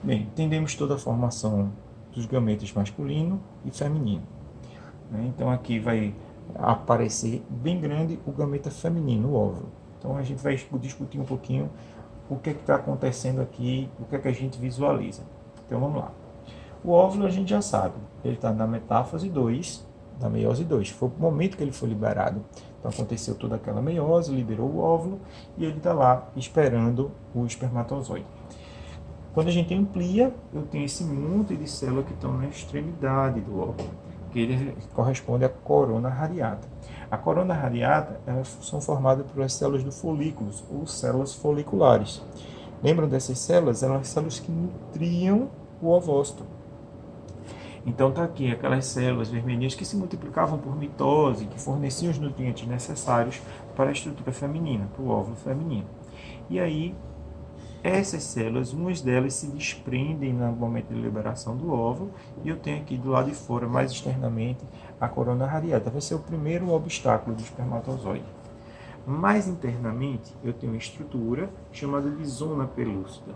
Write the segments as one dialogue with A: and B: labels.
A: Bem, entendemos toda a formação dos gametas masculino e feminino, né? Então aqui vai aparecer bem grande o gameta feminino, o óvulo. Então a gente vai discutir um pouquinho o que está acontecendo aqui, o que é que a gente visualiza. Então vamos lá. O óvulo a gente já sabe, ele está na metáfase 2, da meiose 2. Foi o momento que ele foi liberado. Então aconteceu toda aquela meiose, liberou o óvulo e ele está lá esperando o espermatozoide. Quando a gente amplia, eu tenho esse monte de células que estão na extremidade do óvulo, que ele corresponde à corona radiata. A corona radiata, elas são formadas pelas células do folículo, ou células foliculares. Lembram dessas células? Eram as células que nutriam o ovócito. Então está aqui aquelas células vermelhinhas que se multiplicavam por mitose, que forneciam os nutrientes necessários para a estrutura feminina, para o óvulo feminino. E aí essas células, umas delas se desprendem no momento de liberação do óvulo, e eu tenho aqui do lado de fora, mais externamente, a corona radiata. Vai ser o primeiro obstáculo do espermatozoide. Mais internamente, eu tenho uma estrutura chamada de zona pelúcida.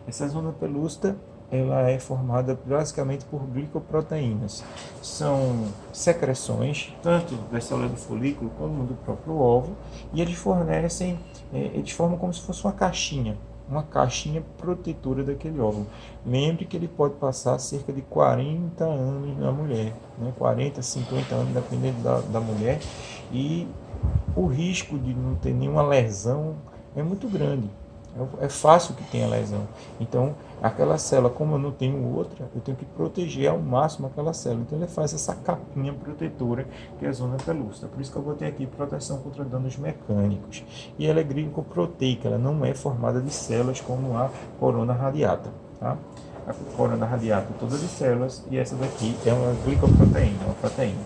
A: Essa zona pelúcida ela é formada basicamente por glicoproteínas. São secreções, tanto das células do folículo como do próprio óvulo, e eles formam como se fosse uma caixinha protetora daquele óvulo. Lembre que ele pode passar cerca de 40 anos na mulher, né? 40, 50 anos, dependendo da mulher, e o risco de não ter nenhuma lesão é muito grande. É fácil que tenha lesão. Então, aquela célula, como eu não tenho outra, eu tenho que proteger ao máximo aquela célula. Então, ele faz essa capinha protetora, que é a zona pelúcida. Por isso que eu botei aqui proteção contra danos mecânicos. E ela é glicoproteica, ela não é formada de células como a corona radiata. Tá? A corona radiata é toda de células, e essa daqui é uma glicoproteína, uma proteína.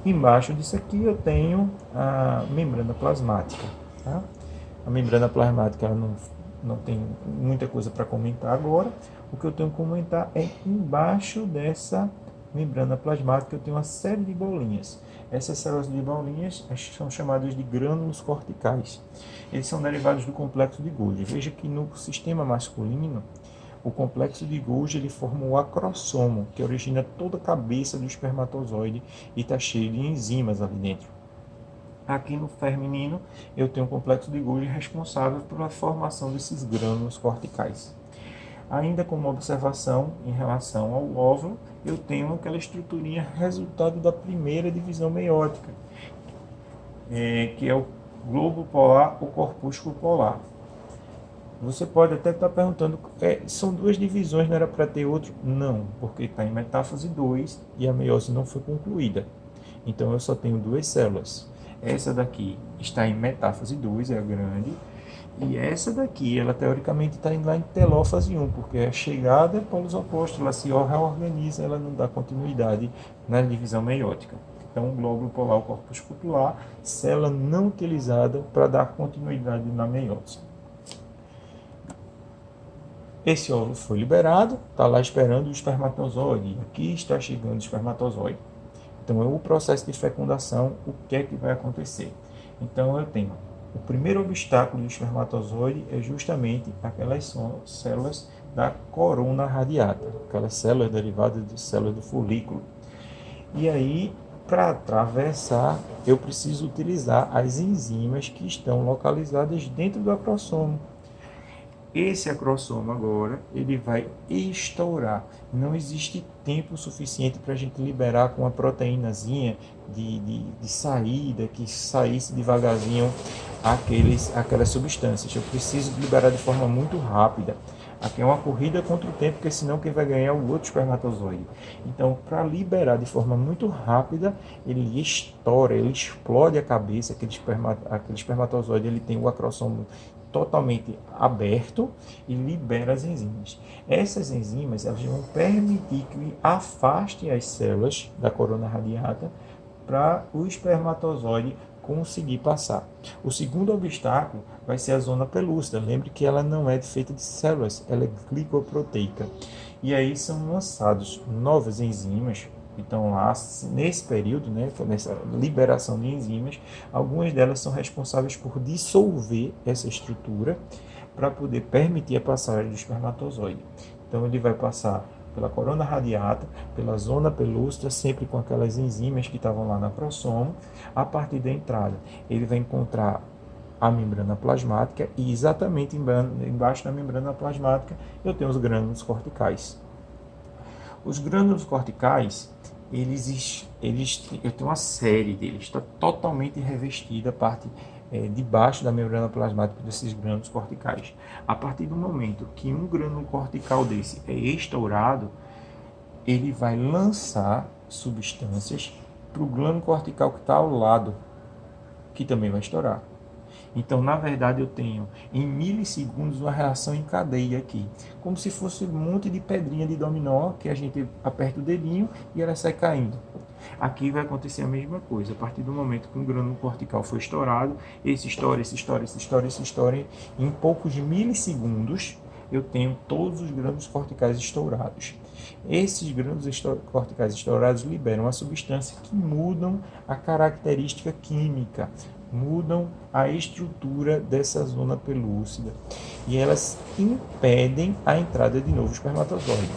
A: Embaixo disso aqui eu tenho a membrana plasmática. Tá? A membrana plasmática ela não tem muita coisa para comentar agora. O que eu tenho que comentar é embaixo dessa membrana plasmática eu tenho uma série de bolinhas. Essas células de bolinhas são chamadas de grânulos corticais. Eles são derivados do complexo de Golgi. Veja que no sistema masculino, o complexo de Golgi ele forma o acrossomo, que origina toda a cabeça do espermatozoide e está cheio de enzimas ali dentro. Aqui no feminino, eu tenho um complexo de Golgi responsável pela formação desses grânulos corticais. Ainda como observação em relação ao óvulo, eu tenho aquela estruturinha resultado da primeira divisão meiótica, que é o globo polar ou corpúsculo polar. Você pode até estar perguntando, são duas divisões, não era para ter outro? Não, porque está em metáfase 2 e a meiose não foi concluída. Então eu só tenho duas células. Essa daqui está em metáfase 2, é a grande, e essa daqui, ela teoricamente está lá em telófase 1, porque a chegada é polos opostos, ela se reorganiza, ela não dá continuidade na divisão meiótica. Então, o glóbulo polar, o corpuscular, célula não utilizada para dar continuidade na meiose. Esse óvulo foi liberado, está lá esperando o espermatozoide, aqui está chegando o espermatozoide. Então, é o processo de fecundação, o que é que vai acontecer? Então, eu tenho o primeiro obstáculo do espermatozoide é justamente aquelas células da corona radiata, aquelas células derivadas de células do folículo. E aí, para atravessar, eu preciso utilizar as enzimas que estão localizadas dentro do acrossomo. Esse acrossomo agora, ele vai estourar. Não existe tempo suficiente para a gente liberar com uma proteínazinha de saída, que saísse devagarzinho aquelas substâncias. Eu preciso liberar de forma muito rápida. Aqui é uma corrida contra o tempo, porque senão quem vai ganhar é o outro espermatozoide. Então, para liberar de forma muito rápida, ele estoura, ele explode a cabeça, aquele espermatozoide, ele tem o acrossomo totalmente aberto e libera as enzimas. Essas enzimas elas vão permitir que afaste as células da corona radiata para o espermatozoide conseguir passar. O segundo obstáculo vai ser a zona pelúcida. Lembre que ela não é feita de células, ela é glicoproteica. E aí são lançados novas enzimas que estão lá nesse período, né, nessa liberação de enzimas. Algumas delas são responsáveis por dissolver essa estrutura para poder permitir a passagem do espermatozoide. Então ele vai passar pela corona radiata, pela zona pelúcida, sempre com aquelas enzimas que estavam lá na crossomo. A partir da entrada, ele vai encontrar a membrana plasmática e exatamente embaixo da membrana plasmática eu tenho os grânulos corticais. Os grânulos corticais, eu tenho uma série deles, está totalmente revestida a parte de baixo da membrana plasmática desses grânulos corticais. A partir do momento que um grânulo cortical desse é estourado, ele vai lançar substâncias para o glânulo cortical que está ao lado, que também vai estourar. Então, na verdade, eu tenho em milissegundos uma reação em cadeia aqui, como se fosse um monte de pedrinha de dominó que a gente aperta o dedinho e ela sai caindo. Aqui vai acontecer a mesma coisa. A partir do momento que um grânulo cortical foi estourado, esse estoura, em poucos milissegundos eu tenho todos os grânulos corticais estourados. Esses grânulos corticais estourados liberam a substância que mudam a característica química, mudam a estrutura dessa zona pelúcida e elas impedem a entrada de novo espermatozoide.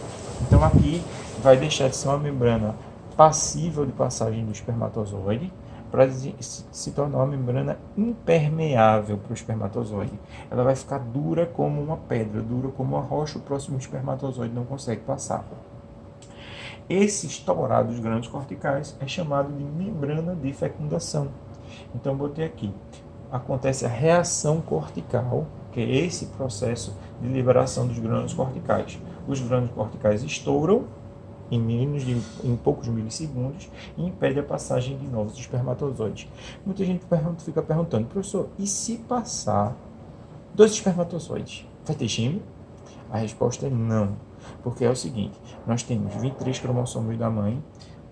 A: Então aqui vai deixar de ser uma membrana passível de passagem do espermatozoide para se tornar uma membrana impermeável para o espermatozoide. Ela vai ficar dura como uma pedra, dura como uma rocha, o próximo espermatozoide não consegue passar. Esse estourado dos grânulos corticais é chamado de membrana de fecundação. Então, botei aqui, acontece a reação cortical, que é esse processo de liberação dos grânulos corticais. Os grânulos corticais estouram em poucos milissegundos e impede a passagem de novos espermatozoides. Muita gente fica perguntando, professor, e se passar 2 espermatozoides, vai ter gêmeo? A resposta é não, porque é o seguinte, nós temos 23 cromossomos da mãe,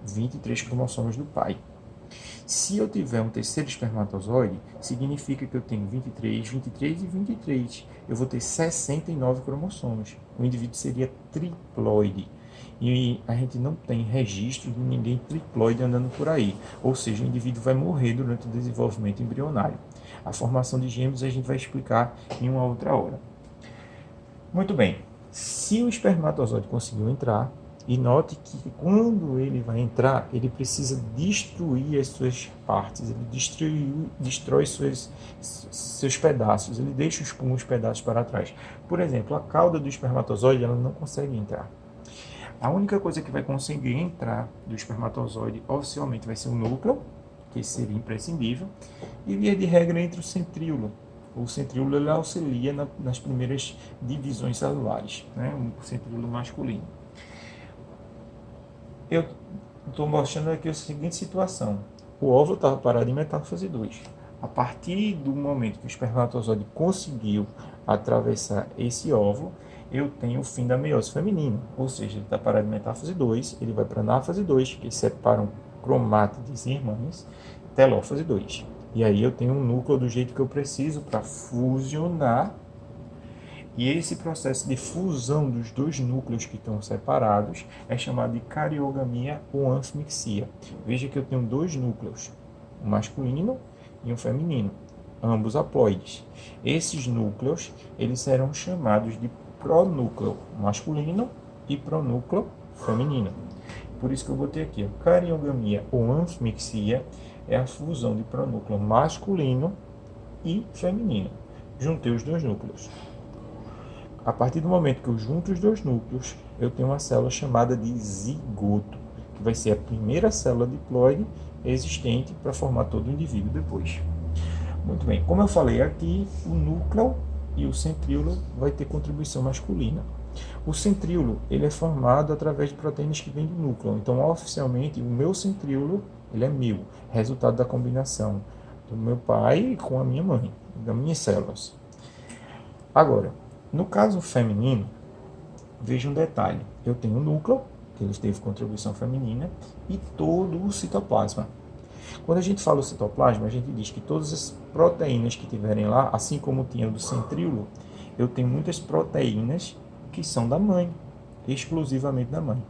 A: 23 cromossomos do pai. Se eu tiver um terceiro espermatozoide, significa que eu tenho 23, 23 e 23. Eu vou ter 69 cromossomos. O indivíduo seria triploide. E a gente não tem registro de ninguém triploide andando por aí. Ou seja, o indivíduo vai morrer durante o desenvolvimento embrionário. A formação de gêmeos a gente vai explicar em uma outra hora. Muito bem. Se o espermatozoide conseguiu entrar, e note que quando ele vai entrar, ele precisa destruir as suas partes, ele destrói seus pedaços, ele deixa os pedaços para trás. Por exemplo, a cauda do espermatozoide ela não consegue entrar. A única coisa que vai conseguir entrar do espermatozoide oficialmente vai ser o núcleo, que seria imprescindível, e via de regra entre o centríolo. O centríolo ele auxilia nas primeiras divisões celulares, né? O centríolo masculino. Eu estou mostrando aqui a seguinte situação. O óvulo estava parado em metáfase 2. A partir do momento que o espermatozoide conseguiu atravessar esse óvulo, eu tenho o fim da meiose feminina. Ou seja, ele está parado em metáfase 2, ele vai para a anáfase 2, que separam cromátides e irmãs, telófase 2. E aí eu tenho um núcleo do jeito que eu preciso para fusionar. E esse processo de fusão dos dois núcleos que estão separados é chamado de cariogamia ou anfimixia. Veja que eu tenho 2 núcleos, um masculino e um feminino, ambos haploides. Esses núcleos eles serão chamados de pronúcleo masculino e pronúcleo feminino. Por isso que eu botei aqui, cariogamia ou anfimixia é a fusão de pronúcleo masculino e feminino. Juntei os 2 núcleos. A partir do momento que eu junto os 2 núcleos, eu tenho uma célula chamada de zigoto, que vai ser a primeira célula diploide existente para formar todo o indivíduo depois. Muito bem, como eu falei aqui, o núcleo e o centríolo vai ter contribuição masculina. O centríolo ele é formado através de proteínas que vêm do núcleo. Então, oficialmente, o meu centríolo ele é meu, resultado da combinação do meu pai com a minha mãe, das minhas células. Agora, no caso feminino, veja um detalhe. Eu tenho o núcleo, que ele teve contribuição feminina, e todo o citoplasma. Quando a gente fala o citoplasma, a gente diz que todas as proteínas que tiverem lá, assim como tinha do centríolo, eu tenho muitas proteínas que são da mãe, exclusivamente da mãe.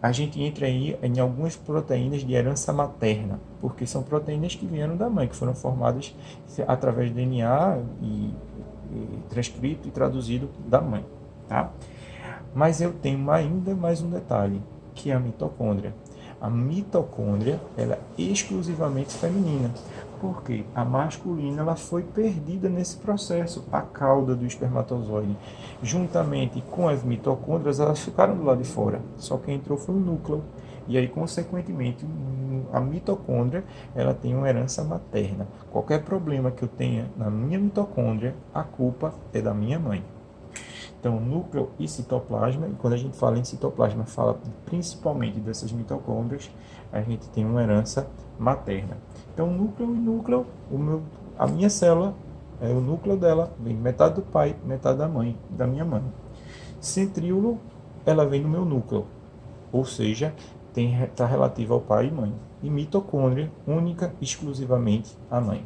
A: A gente entra aí em algumas proteínas de herança materna, porque são proteínas que vieram da mãe, que foram formadas através do DNA e transcrito e traduzido da mãe, tá? Mas eu tenho ainda mais um detalhe, que é a mitocôndria. A mitocôndria, ela é exclusivamente feminina, porque a masculina ela foi perdida nesse processo, a cauda do espermatozoide. Juntamente com as mitocôndrias, elas ficaram do lado de fora, só quem entrou foi o núcleo. E aí, consequentemente, a mitocôndria ela tem uma herança materna. Qualquer problema que eu tenha na minha mitocôndria, a culpa é da minha mãe. Então, núcleo e citoplasma, e quando a gente fala em citoplasma, fala principalmente dessas mitocôndrias, a gente tem uma herança materna. Então, núcleo, a minha célula, o núcleo dela vem metade do pai, metade da minha mãe. Centríolo, ela vem do meu núcleo, ou seja, está relativa ao pai e mãe. E mitocôndria, única, exclusivamente a mãe.